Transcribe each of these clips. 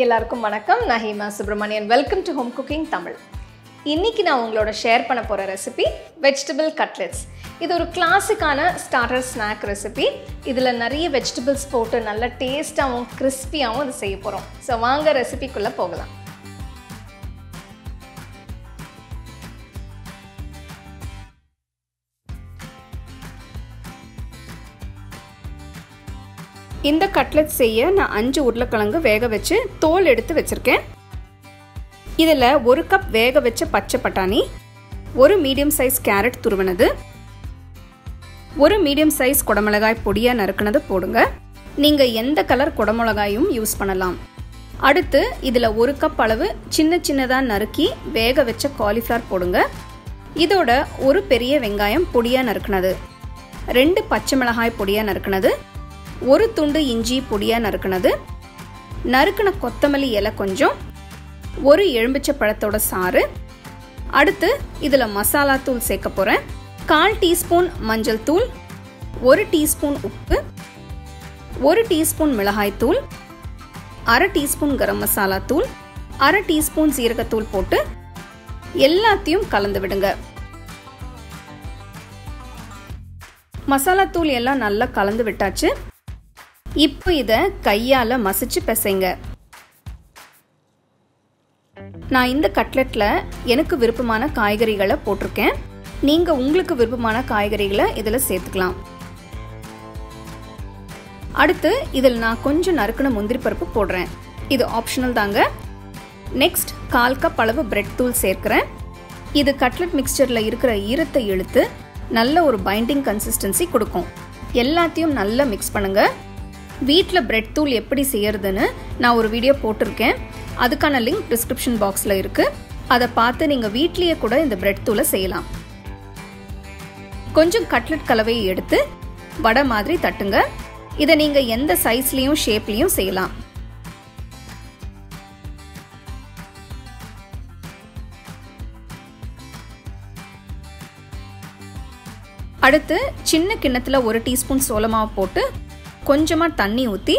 எல்லாருக்கும் வணக்கம். நான் Hema Subramanian. Welcome to home cooking Tamil. இன்னைக்கு நான் உங்களோட ஷேர் பண்ண போகிற ரெசிபி வெஜிடபிள் கட்லெட்ஸ். இது ஒரு கிளாசிக்கான ஸ்டார்டர் ஸ்நாக் ரெசிபி. இதில் நிறைய வெஜிடபிள்ஸ் போட்டு நல்ல டேஸ்ட்டாகவும் கிறிஸ்பியாகவும் இது செய்ய போகிறோம். ஸோ வாங்க ரெசிபிக்குள்ளே போகலாம். இந்த கட்லெட் செய்ய நான் 5 உருளைக்கிழங்கு வேக வச்சு தோல் எடுத்து வச்சிருக்கேன். இதில் 1 கப் வேக வச்ச பச்சை பட்டாணி, 1 மீடியம் சைஸ் கேரட் துருவனது, 1 மீடியம் சைஸ் குடமிளகாய் பொடியாக நறுக்குனது போடுங்க. நீங்கள் எந்த கலர் குடமிளகாயும் யூஸ் பண்ணலாம். அடுத்து இதில் 1 கப் அளவு சின்ன சின்னதாக நறுக்கி வேக வச்ச காலிஃப்ளவர் போடுங்க. இதோட ஒரு பெரிய வெங்காயம் பொடியாக நறுக்குனது, 2 பச்சை மிளகாய் பொடியாக நறுக்குனது, 1 துண்டு இஞ்சி பொடியாக நறுக்குனது, நறுக்குன கொத்தமல்லி இலை கொஞ்சம், 1 எலுமிச்சை பழத்தோட சாறு. அடுத்து இதில் மசாலா தூள் சேர்க்க போகிறேன். 1/4 டீஸ்பூன் மஞ்சள் தூள், 1 டீஸ்பூன் உப்பு, 1 டீஸ்பூன் மிளகாய் தூள், 1/2 டீஸ்பூன் கரம் மசாலா தூள், 1/2 டீஸ்பூன் சீரகத்தூள் போட்டு எல்லாத்தையும் கலந்து விடுங்க. மசாலா தூள் எல்லாம் நல்லா கலந்து விட்டாச்சு. இப்போ இதை கையால் மசிச்சு பிசைங்க. நான் இந்த கட்லெட்டில் எனக்கு விருப்பமான காய்கறிகளை போட்டிருக்கேன். நீங்கள் உங்களுக்கு விருப்பமான காய்கறிகளை இதில் சேர்த்துக்கலாம். அடுத்து இதில் நான் கொஞ்சம் நறுக்குன முந்திரி பருப்பு போடுறேன். இது ஆப்ஷனல் தாங்க. நெக்ஸ்ட் 1/4 கப் அளவு பிரெட் தூள் சேர்க்கிறேன். இது கட்லெட் மிக்சரில் இருக்கிற ஈரத்தை இழுத்து நல்ல ஒரு பைண்டிங் கன்சிஸ்டன்சி கொடுக்கும். எல்லாத்தையும் நல்லா மிக்ஸ் பண்ணுங்க. வீட்டில் பிரெட் தூள் எப்படி செய்யறதுன்னு நான் ஒரு வீடியோ போட்டிருக்கேன். அதுக்கான லிங்க் டிஸ்கிரிப்ஷன் பாக்ஸில் இருக்குது. அதை பார்த்து நீங்கள் வீட்லேயே கூட இந்த பிரெட் தூளை செய்யலாம். கொஞ்சம் கட்லெட் கலவையை எடுத்து வடை மாதிரி தட்டுங்க. இதை நீங்கள் எந்த சைஸ்லேயும் ஷேப்லேயும் செய்யலாம். அடுத்து சின்ன கிண்ணத்தில் 1 டீஸ்பூன் சோளமாவு போட்டு கொஞ்சமாக தண்ணி ஊற்றி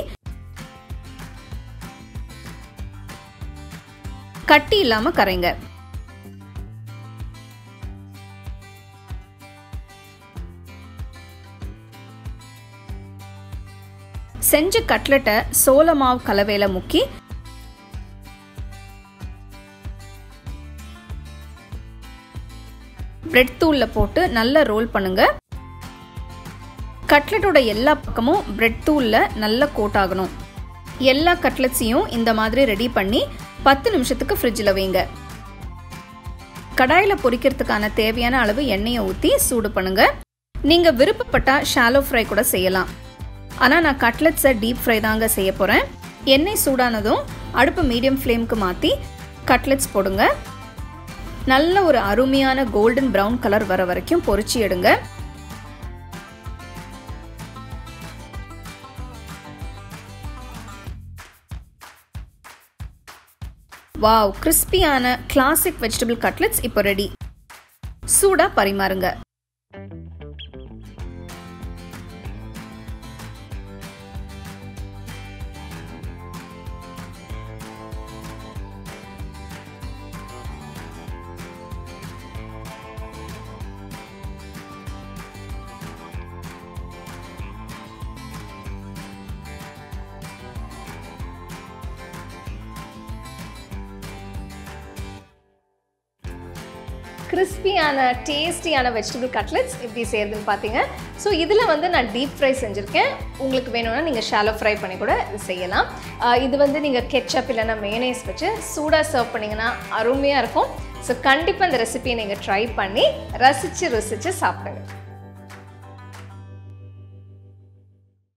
கட்டி இல்லாமல் கரைங்க. செஞ்ச கட்லெட்டை சோளமாவு கலவையில முக்கி பிரெட் தூள்ல போட்டு நல்லா ரோல் பண்ணுங்க. கட்லெட்டோட எல்லா பக்கமும் பிரெட் தூள்ல நல்லா கோட் ஆகணும். எல்லா கட்லெட்ஸையும் இந்த மாதிரி ரெடி பண்ணி 10 நிமிஷத்துக்கு ஃப்ரிட்ஜில் வைங்க. கடாயில் பொரிக்கிறதுக்கான தேவையான அளவு எண்ணெயை ஊற்றி சூடு பண்ணுங்க. நீங்கள் விருப்பப்பட்டா ஷாலோ ஃப்ரை கூட செய்யலாம். ஆனால் நான் கட்லெட்ஸை டீப் ஃப்ரை தாங்க செய்ய போகிறேன். எண்ணெய் சூடானதும் அடுப்பு மீடியம் ஃப்ளேமுக்கு மாற்றி கட்லெட்ஸ் போடுங்க. நல்ல ஒரு அருமையான கோல்டன் ப்ரௌன் கலர் வர வரைக்கும் பொரிச்சு எடுங்க. வாவ், கிறிஸ்பியான கிளாசிக் வெஜிடபிள் கட்லெட்ஸ் இப்போ ரெடி. சூடா பரிமாறுங்க. கிறிஸ்பியான டேஸ்டியான வெஜிடபிள் கட்லெட்ஸ் எப்படி செய்யறதுன்னு பார்த்தீங்க. ஸோ இதில் வந்து நான் டீப் ஃப்ரை செஞ்சுருக்கேன். உங்களுக்கு வேணும்னா நீங்கள் ஷாலோ ஃப்ரை பண்ணி கூட இது செய்யலாம். இது வந்து நீங்கள் கெச்சப் இல்லைன்னா மேனேஸ் வச்சு சூடாக சர்வ் பண்ணிங்கன்னா அருமையாக இருக்கும். ஸோ கண்டிப்பாக இந்த ரெசிபியை நீங்கள் ட்ரை பண்ணி ரசித்து ருசித்து சாப்பிடுங்க.